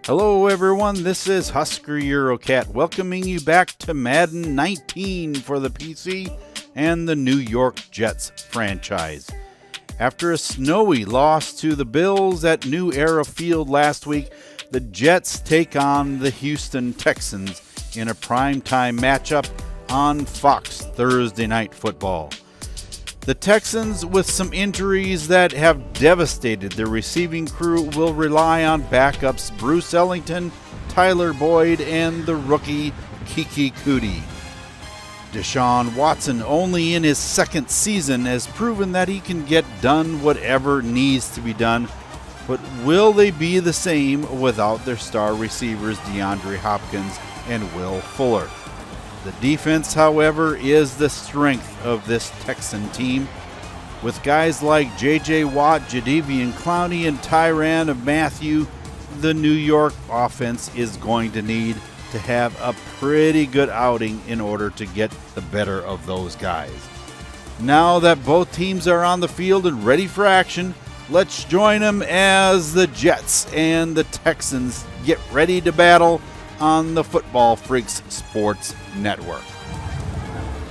Hello everyone, this is Husker Eurocat welcoming you back to Madden 19 for the PC and the New York Jets franchise. After a snowy loss to the Bills at New Era Field last week, the Jets take on the Houston Texans in a primetime matchup on Fox Thursday Night Football. The Texans, with some injuries that have devastated their receiving crew, will rely on backups Bruce Ellington, Tyler Boyd, and the rookie Kiki Kuti. Deshaun Watson, only in his second season, has proven that he can get done whatever needs to be done, but will they be the same without their star receivers DeAndre Hopkins and Will Fuller? The defense, however, is the strength of this Texan team. With guys like J.J. Watt, Jadeveon Clowney, and Tyrann Mathieu, the New York offense is going to need to have a pretty good outing in order to get the better of those guys. Now that both teams are on the field and ready for action, let's join them as the Jets and the Texans get ready to battle on the Football Freaks Sports Network.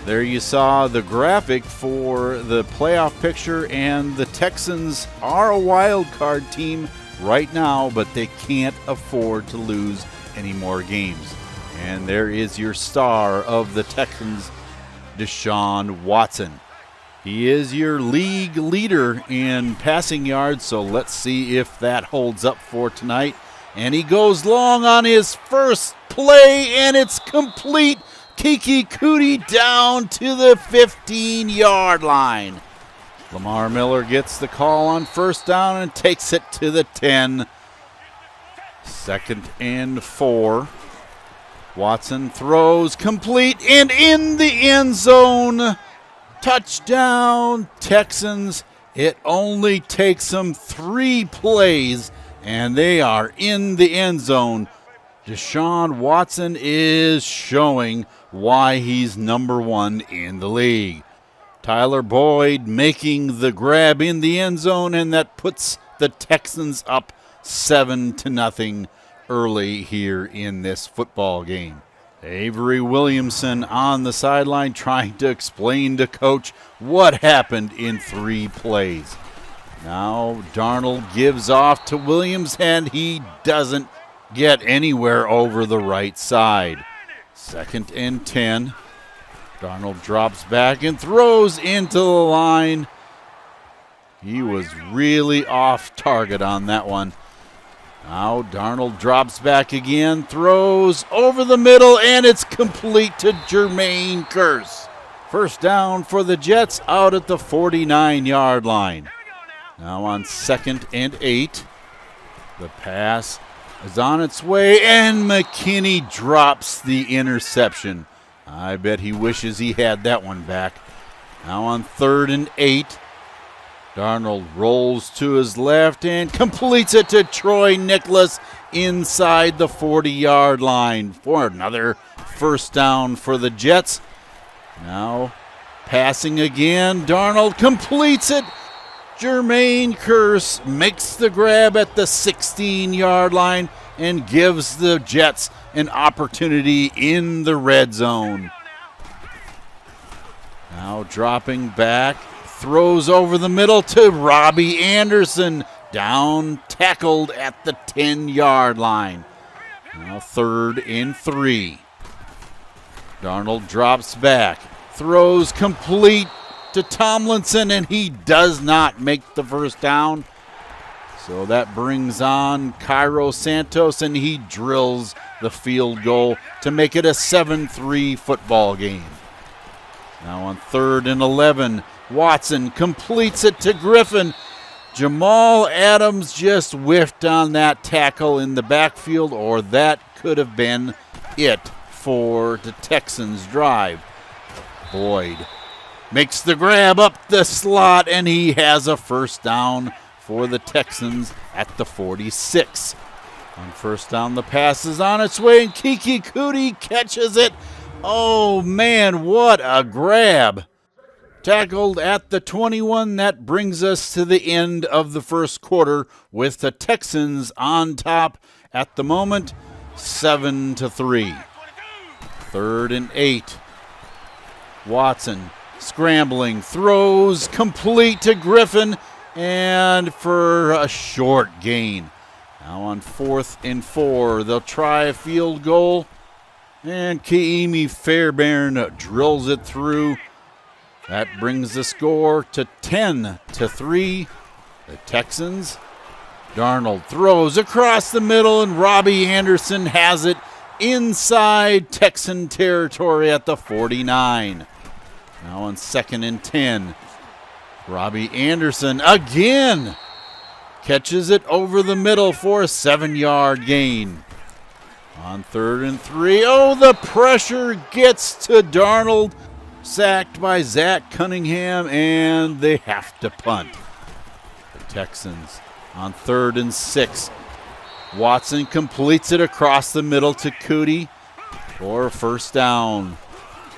There you saw the graphic for the playoff picture, and the Texans are a wild card team right now, but they can't afford to lose any more games. And there is your star of the Texans, Deshaun Watson. He is your league leader in passing yards, so let's see if that holds up for tonight. And he goes long on his first play, and it's complete. Kiki Kuti down to the 15-yard line. Lamar Miller gets the call on first down and takes it to the 10. 2nd and 4. Watson throws complete and in the end zone. Touchdown, Texans. It only takes them 3 plays, and they are in the end zone. Deshaun Watson is showing why he's number 1 in the league. Tyler Boyd making the grab in the end zone, and that puts the Texans up 7-0 early here in this football game. Avery Williamson on the sideline trying to explain to coach what happened in 3 plays. Now Darnold gives off to Williams, and he doesn't get anywhere over the right side. 2nd and 10. Darnold drops back and throws into the line. He was really off target on that one. Now Darnold drops back again, throws over the middle, and it's complete to Jermaine Kearse. First down for the Jets out at the 49-yard line. Now on 2nd and 8. The pass is on its way, and McKinney drops the interception. I bet he wishes he had that one back. Now on 3rd and 8. Darnold rolls to his left and completes it to Troy Nicholas inside the 40-yard line for another first down for the Jets. Now passing again. Darnold completes it. Jermaine Kearse makes the grab at the 16-yard line and gives the Jets an opportunity in the red zone. Now dropping back, throws over the middle to Robbie Anderson, down tackled at the 10-yard line. Now 3rd and 3. Darnold drops back, throws complete to Tomlinson, and he does not make the first down. So that brings on Cairo Santos, and he drills the field goal to make it a 7-3 football game. Now on 3rd and 11, Watson completes it to Griffin. Jamal Adams just whiffed on that tackle in the backfield, or that could have been it for the Texans' drive. Boyd makes the grab up the slot, and he has a first down for the Texans at the 46. On first down, the pass is on its way, and Kiki Kuti catches it. Oh, man, what a grab. Tackled at the 21. That brings us to the end of the first quarter with the Texans on top at the moment, 7-3. 3rd and 8. Watson scrambling, throws complete to Griffin, and for a short gain. Now on 4th and 4, they'll try a field goal, and Kaimi Fairbairn drills it through. That brings the score to 10-3. The Texans. Darnold throws across the middle, and Robbie Anderson has it inside Texan territory at the 49. Now on 2nd and 10. Robbie Anderson again catches it over the middle for a 7-yard gain. On 3rd and 3, the pressure gets to Darnold. Sacked by Zach Cunningham, and they have to punt. The Texans on 3rd and 6. Watson completes it across the middle to Cootie for a 1st down.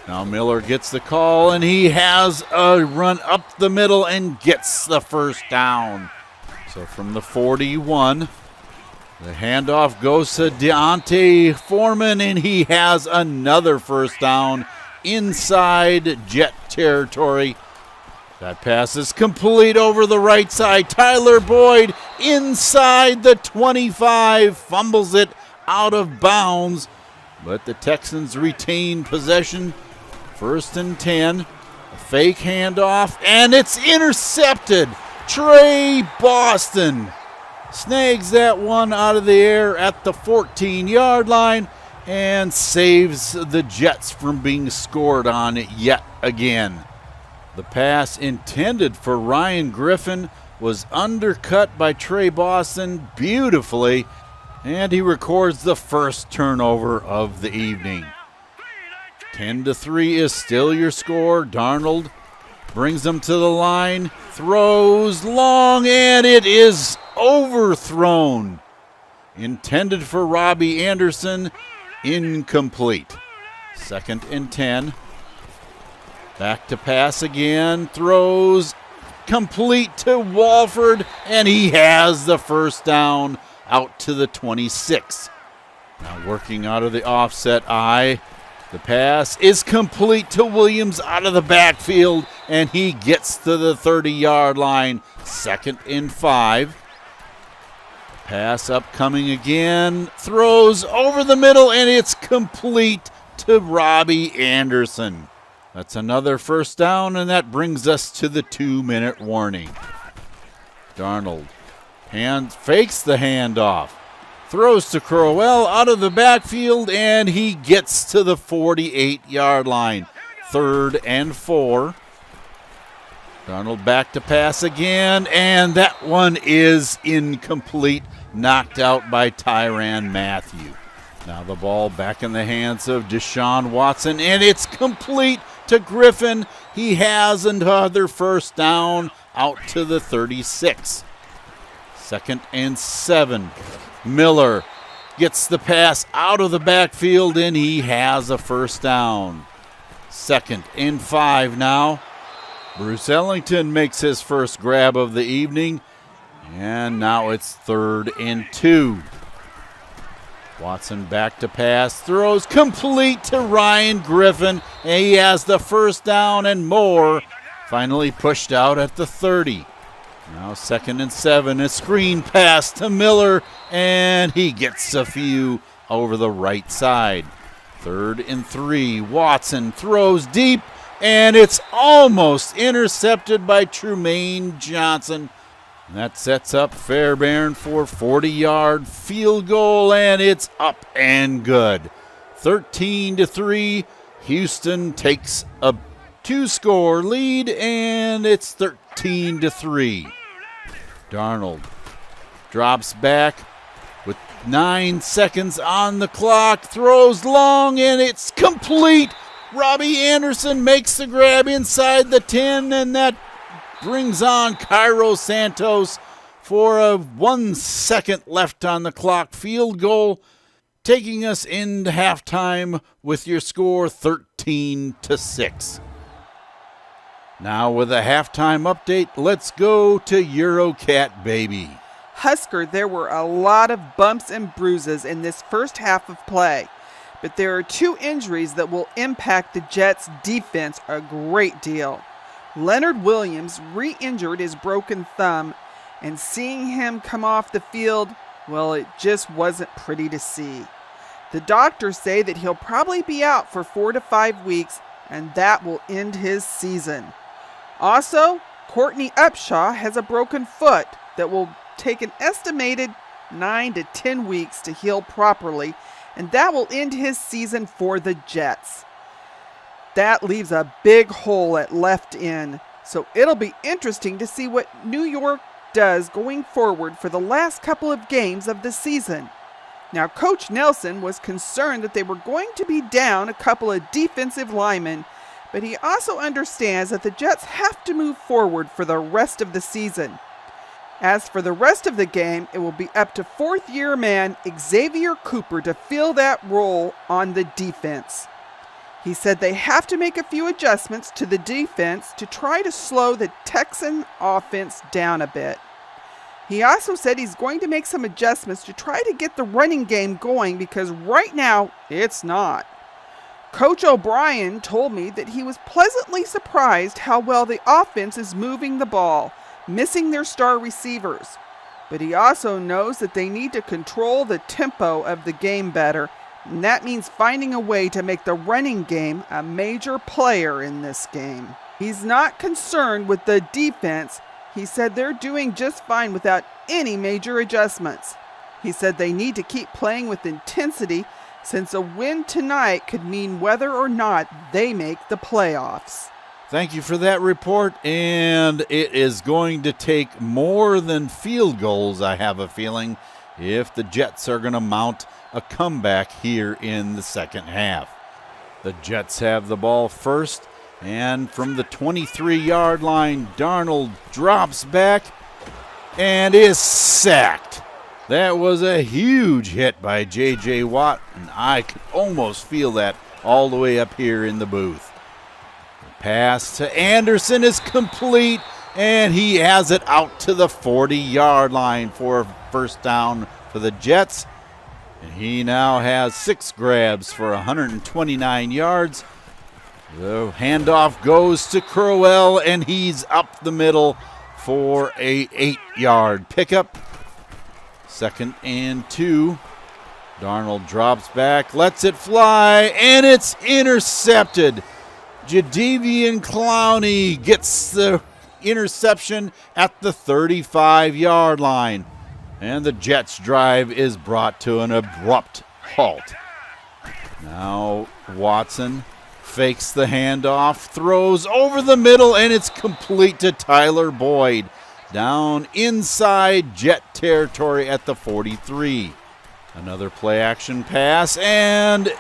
Now Miller gets the call, and he has a run up the middle and gets the 1st down. So from the 41, the handoff goes to Deontay Foreman, and he has another 1st down inside Jet territory. That pass is complete over the right side. Tyler Boyd inside the 25, fumbles it out of bounds, but the Texans retain possession. 1st and 10, a fake handoff, and it's intercepted. Trey Boston snags that one out of the air at the 14-yard line and saves the Jets from being scored on yet again. The pass intended for Ryan Griffin was undercut by Trey Boston beautifully, and he records the 1st turnover of the evening. 10-3 is still your score. Darnold brings them to the line, throws long, and it is overthrown. Intended for Robbie Anderson, incomplete. 2nd and 10. Back to pass again, throws complete to Walford, and he has the 1st down out to the 26. Now working out of the offset eye. The pass is complete to Williams out of the backfield, and he gets to the 30-yard line. 2nd and 5. Pass upcoming again, throws over the middle, and it's complete to Robbie Anderson. That's another 1st down, and that brings us to the 2-minute warning. Darnold fakes the handoff, throws to Crowell out of the backfield, and he gets to the 48-yard line. 3rd and 4. Darnold back to pass again, and that one is incomplete, knocked out by Tyrann Mathieu. Now the ball back in the hands of Deshaun Watson, and it's complete to Griffin. He has another 1st down out to the 36. 2nd and 7. Miller gets the pass out of the backfield, and he has a 1st down. 2nd and 5 now. Bruce Ellington makes his first grab of the evening, and now it's 3rd and 2. Watson back to pass, throws complete to Ryan Griffin, and he has the 1st down and more. Finally pushed out at the 30. Now 2nd and 7, a screen pass to Miller, and he gets a few over the right side. 3rd and 3, Watson throws deep, and it's almost intercepted by Trumaine Johnson. That sets up Fairbairn for 40-yard field goal, and it's up and good. 13-3, Houston takes a 2-score lead, and it's 13-3. Darnold drops back with 9 seconds on the clock, throws long, and it's complete. Robbie Anderson makes the grab inside the 10, and that brings on Cairo Santos for a 1 second left on the clock field goal, taking us into halftime with your score 13-6. Now with a halftime update, let's go to Eurocat, baby. Husker, there were a lot of bumps and bruises in this first half of play, but there are two injuries that will impact the Jets' defense a great deal. Leonard Williams re-injured his broken thumb, and seeing him come off the field, well, it just wasn't pretty to see. The doctors say that he'll probably be out for 4 to 5 weeks, and that will end his season. Also, Courtney Upshaw has a broken foot that will take an estimated 9 to 10 weeks to heal properly, and that will end his season for the Jets. That leaves a big hole at left end, so it'll be interesting to see what New York does going forward for the last couple of games of the season. Now, Coach Nelson was concerned that they were going to be down a couple of defensive linemen, but he also understands that the Jets have to move forward for the rest of the season. As for the rest of the game, it will be up to fourth-year man Xavier Cooper to fill that role on the defense. He said they have to make a few adjustments to the defense to try to slow the Texan offense down a bit. He also said he's going to make some adjustments to try to get the running game going because right now it's not. Coach O'Brien told me that he was pleasantly surprised how well the offense is moving the ball, missing their star receivers. But he also knows that they need to control the tempo of the game better, and that means finding a way to make the running game a major player in this game. He's not concerned with the defense. He said they're doing just fine without any major adjustments. He said they need to keep playing with intensity since a win tonight could mean whether or not they make the playoffs. Thank you for that report, and it is going to take more than field goals, I have a feeling, if the Jets are going to mount a comeback here in the second half. The Jets have the ball first, and from the 23-yard line, Darnold drops back and is sacked. That was a huge hit by J.J. Watt, and I could almost feel that all the way up here in the booth. The pass to Anderson is complete, and he has it out to the 40-yard line for a first down for the Jets. And he now has 6 grabs for 129 yards. The handoff goes to Crowell, and he's up the middle for a 8-yard pickup. 2nd and 2. Darnold drops back, lets it fly, and it's intercepted. Jadeveon Clowney gets the interception at the 35-yard line. And the Jets' drive is brought to an abrupt halt. Now Watson fakes the handoff, throws over the middle, and it's complete to Tyler Boyd. Down inside Jet territory at the 43. Another play-action pass, and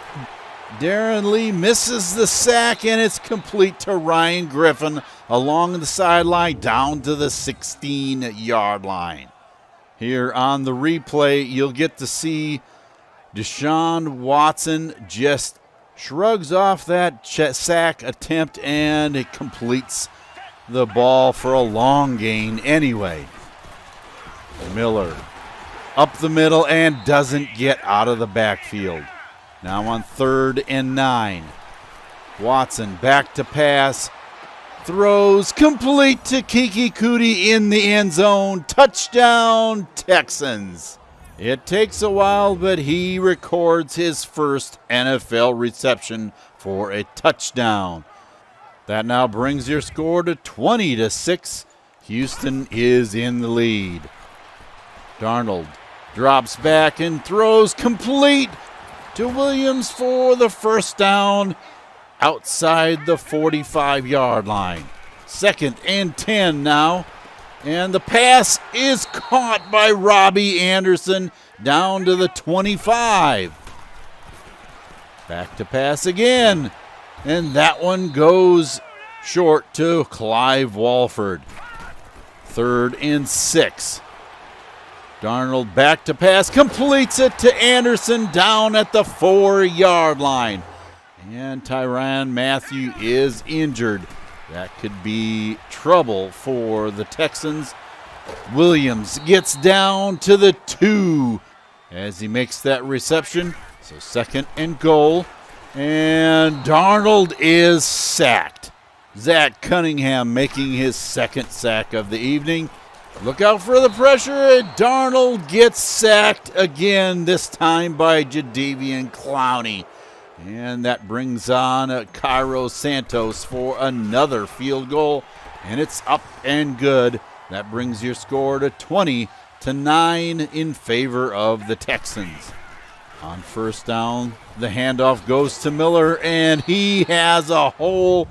Darren Lee misses the sack, and it's complete to Ryan Griffin along the sideline down to the 16-yard line. Here on the replay, you'll get to see Deshaun Watson just shrugs off that sack attempt, and it completes the ball for a long gain anyway. Miller up the middle and doesn't get out of the backfield. Now on 3rd and 9. Watson back to pass. Throws complete to Kiki Kuti in the end zone. Touchdown, Texans. It takes a while, but he records his first NFL reception for a touchdown. That now brings your score to 20-6. Houston is in the lead. Darnold drops back and throws complete to Williams for the first down outside the 45-yard line. 2nd and 10 now. And the pass is caught by Robbie Anderson down to the 25. Back to pass again. And that one goes short to Clive Walford. 3rd and 6. Darnold back to pass, completes it to Anderson down at the 4-yard line. And Tyrann Mathieu is injured. That could be trouble for the Texans. Williams gets down to the 2 as he makes that reception. So 2nd and goal. And Darnold is sacked. Zach Cunningham making his 2nd sack of the evening. Look out for the pressure. Darnold gets sacked again, this time by Jadeveon Clowney. And that brings on Cairo Santos for another field goal. And it's up and good. That brings your score to 20-9 in favor of the Texans. On 1st down, the handoff goes to Miller, and he has a hole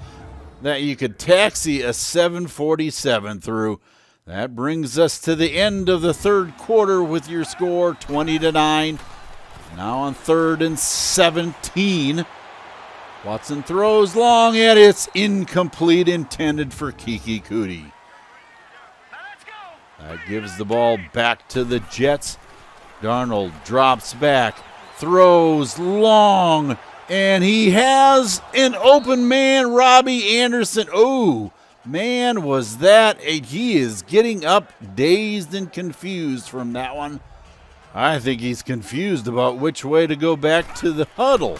that you could taxi a 747 through. That brings us to the end of the 3rd quarter with your score 20-9. Now on 3rd and 17. Watson throws long, and it's incomplete, intended for Kiki Kuti. That gives the ball back to the Jets. Darnold drops back, throws long, and he has an open man, Robbie Anderson. Oh, man, was that he is getting up dazed and confused from that one. I think he's confused about which way to go back to the huddle.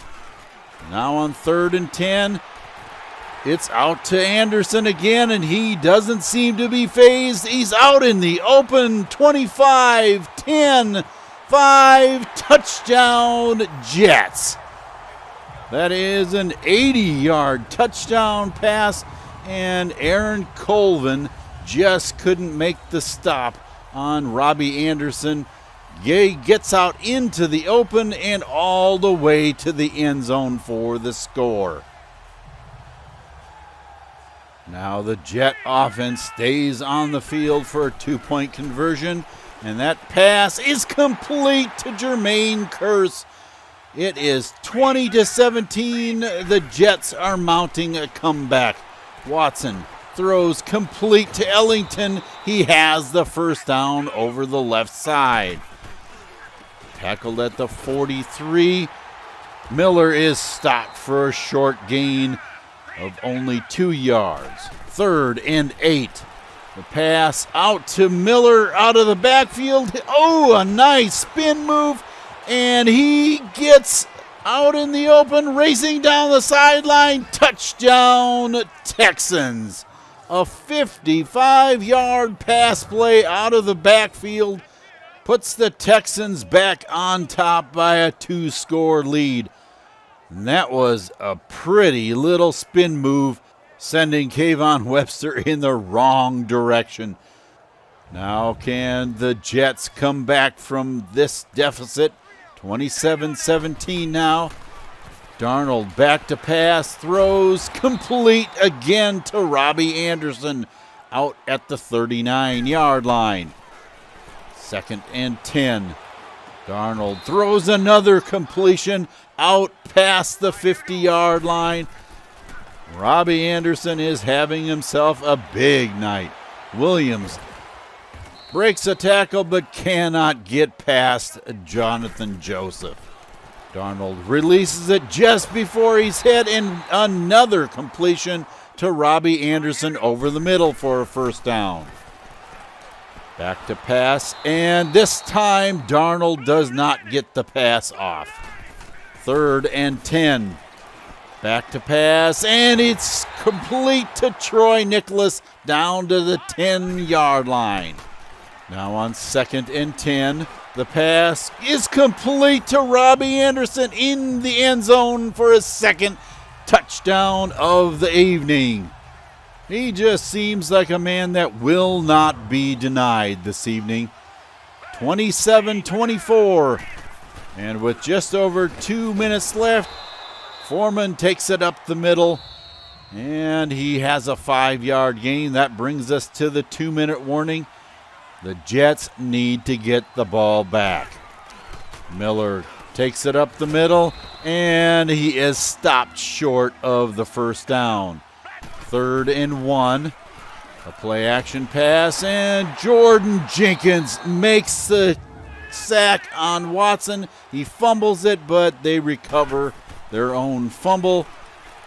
Now on 3rd and 10, it's out to Anderson again, and he doesn't seem to be phased. He's out in the open. 25-10, 5 touchdown Jets. That is an 80-yard touchdown pass, and Aaron Colvin just couldn't make the stop on Robbie Anderson. Gay gets out into the open and all the way to the end zone for the score. Now the Jet offense stays on the field for a 2-point conversion, and that pass is complete to Jermaine Kearse. It is 20-17. The Jets are mounting a comeback. Watson throws complete to Ellington. He has the 1st down over the left side. Tackled at the 43. Miller is stopped for a short gain of only 2 yards. 3rd and 8. The pass out to Miller out of the backfield. Oh, a nice spin move. And he gets out in the open, racing down the sideline. Touchdown, Texans. A 55-yard pass play out of the backfield puts the Texans back on top by a 2-score lead. And that was a pretty little spin move, sending Kayvon Webster in the wrong direction. Now can the Jets come back from this deficit? 27-17 now. Darnold back to pass, throws complete again to Robbie Anderson out at the 39-yard line. 2nd and 10. Darnold throws another completion out past the 50-yard line. Robbie Anderson is having himself a big night. Williams breaks a tackle but cannot get past Jonathan Joseph. Darnold releases it just before he's hit, and another completion to Robbie Anderson over the middle for a 1st down. Back to pass, and this time Darnold does not get the pass off. 3rd and 10. Back to pass, and it's complete to Troy Nicholas down to the 10-yard line. Now on 2nd and 10, the pass is complete to Robbie Anderson in the end zone for his 2nd touchdown of the evening. He just seems like a man that will not be denied this evening. 27-24. And with just over 2 minutes left, Foreman takes it up the middle, and he has a 5-yard gain. That brings us to the 2-minute warning. The Jets need to get the ball back. Miller takes it up the middle, and he is stopped short of the 1st down. 3rd and 1. A play action pass, and Jordan Jenkins makes the sack on Watson. He fumbles it, but they recover their own fumble.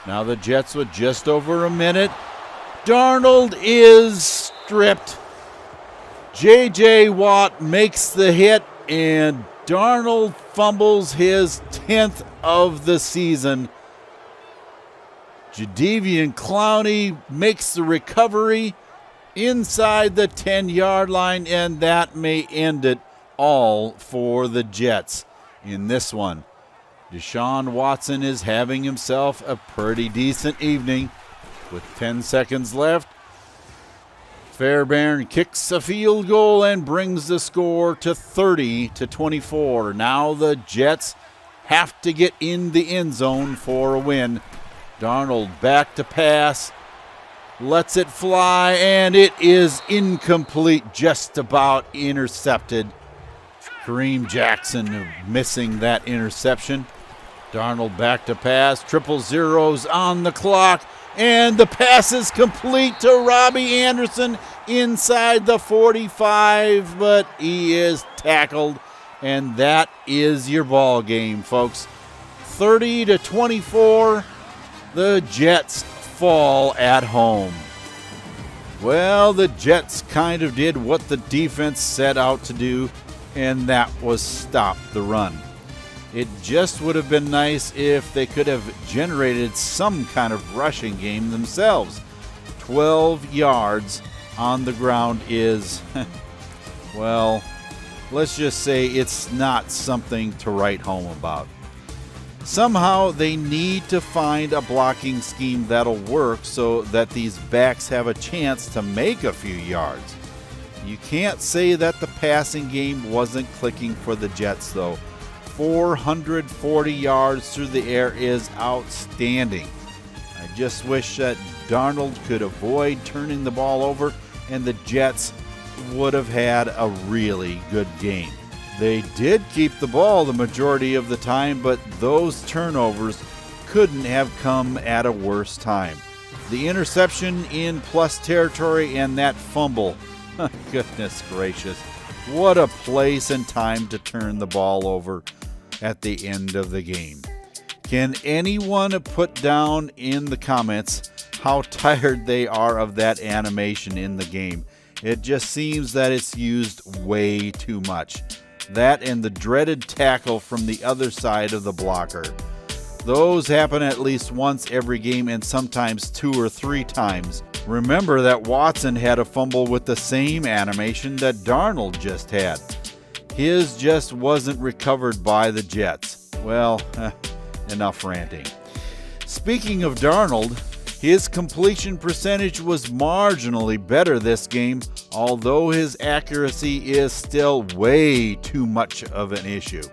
Now the Jets with just over a minute. Darnold is stripped. J.J. Watt makes the hit, and Darnold fumbles his 10th of the season. Jadeveon Clowney makes the recovery inside the 10-yard line, and that may end it all for the Jets in this one. Deshaun Watson is having himself a pretty decent evening. With 10 seconds left, Fairbairn kicks a field goal and brings the score to 30-24. Now the Jets have to get in the end zone for a win. Darnold back to pass, lets it fly, and it is incomplete, just about intercepted. Kareem Jackson missing that interception. Darnold back to pass, triple zeros on the clock, and the pass is complete to Robbie Anderson inside the 45, but he is tackled, and that is your ball game, folks. 30-24, the Jets fall at home. Well, the Jets kind of did what the defense set out to do, and that was stop the run. It just would have been nice if they could have generated some kind of rushing game themselves. 12 yards on the ground is, well, let's just say it's not something to write home about. Somehow they need to find a blocking scheme that'll work so that these backs have a chance to make a few yards. You can't say that the passing game wasn't clicking for the Jets, though. 440 yards through the air is outstanding. I just wish that Darnold could avoid turning the ball over, and the Jets would have had a really good game. They did keep the ball the majority of the time, but those turnovers couldn't have come at a worse time. The interception in plus territory and that fumble. Goodness gracious. What a place and time to turn the ball over at the end of the game. Can anyone put down in the comments how tired they are of that animation in the game? It just seems that it's used way too much. That and the dreaded tackle from the other side of the blocker. Those happen at least once every game, and sometimes 2 or 3 times. Remember that Watson had a fumble with the same animation that Darnold just had. His just wasn't recovered by the Jets. Well, enough ranting. Speaking of Darnold, his completion percentage was marginally better this game, although his accuracy is still way too much of an issue.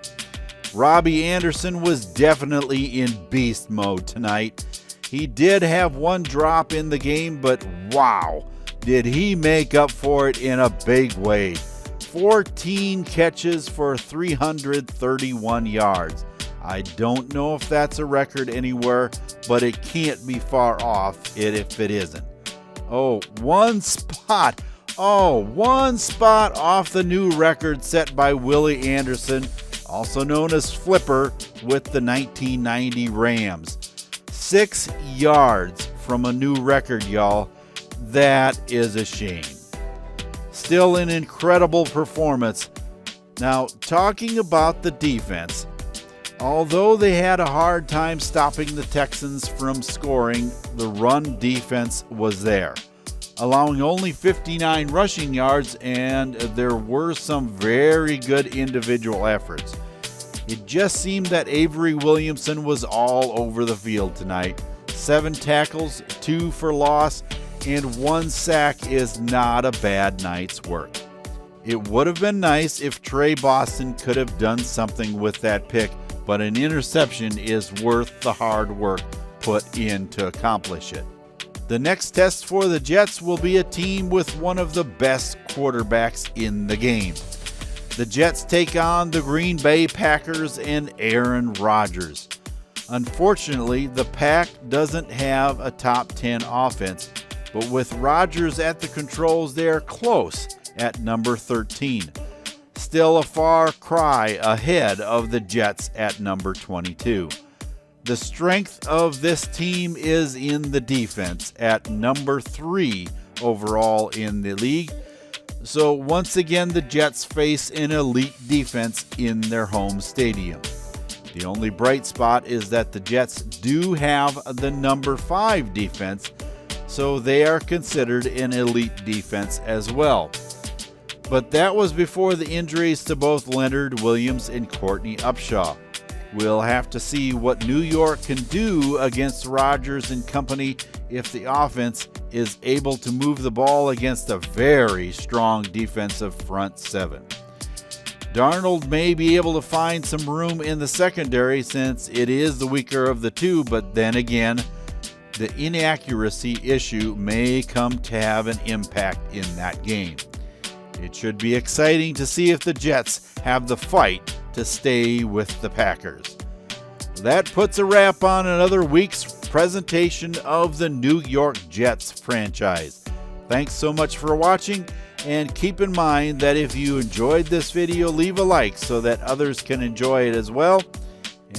Robbie Anderson was definitely in beast mode tonight. He did have one drop in the game, but wow, did he make up for it in a big way. 14 catches for 331 yards. I don't know if that's a record anywhere, but it can't be far off if it isn't. One spot off the new record set by Willie Anderson, also known as Flipper, with the 1990 Rams. 6 yards from a new record, y'all. That is a shame. Still an incredible performance. Now, talking about the defense, although they had a hard time stopping the Texans from scoring, the run defense was there, allowing only 59 rushing yards, and there were some very good individual efforts. It just seemed that Avery Williamson was all over the field tonight. 7 tackles, 2 for loss, and 1 sack is not a bad night's work. It would have been nice if Trey Boston could have done something with that pick, but an interception is worth the hard work put in to accomplish it. The next test for the Jets will be a team with one of the best quarterbacks in the game. The Jets take on the Green Bay Packers and Aaron Rodgers. Unfortunately, the Pack doesn't have a top 10 offense, but with Rodgers at the controls, they are close at number 13. Still a far cry ahead of the Jets at number 22. The strength of this team is in the defense at number 3 overall in the league. So once again, the Jets face an elite defense in their home stadium. The only bright spot is that the Jets do have the number 5 defense, so they are considered an elite defense as well. But that was before the injuries to both Leonard Williams and Courtney Upshaw. We'll have to see what New York can do against Rodgers and company if the offense is able to move the ball against a very strong defensive front 7. Darnold may be able to find some room in the secondary since it is the weaker of the two, but then again, the inaccuracy issue may come to have an impact in that game. It should be exciting to see if the Jets have the fight to stay with the Packers. That puts a wrap on another week's presentation of the New York Jets franchise. Thanks so much for watching, and keep in mind that if you enjoyed this video, leave a like so that others can enjoy it as well,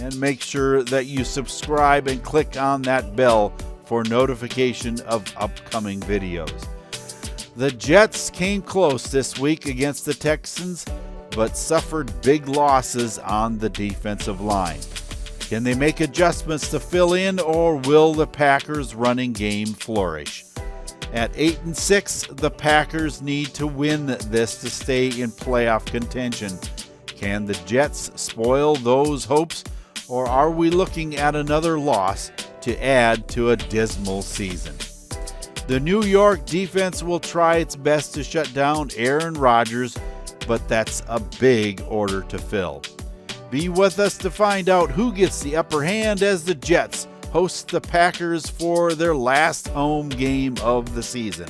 and make sure that you subscribe and click on that bell for notification of upcoming videos. The Jets came close this week against the Texans, but suffered big losses on the defensive line. Can they make adjustments to fill in, or will the Packers' running game flourish? At 8-6, the Packers need to win this to stay in playoff contention. Can the Jets spoil those hopes, or are we looking at another loss to add to a dismal season? The New York defense will try its best to shut down Aaron Rodgers, but that's a big order to fill. Be with us to find out who gets the upper hand as the Jets host the Packers for their last home game of the season.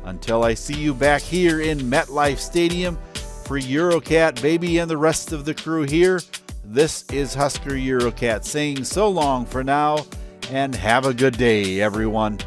Until I see you back here in MetLife Stadium, for Eurocat Baby and the rest of the crew here, this is Husker Eurocat saying so long for now, and have a good day, everyone.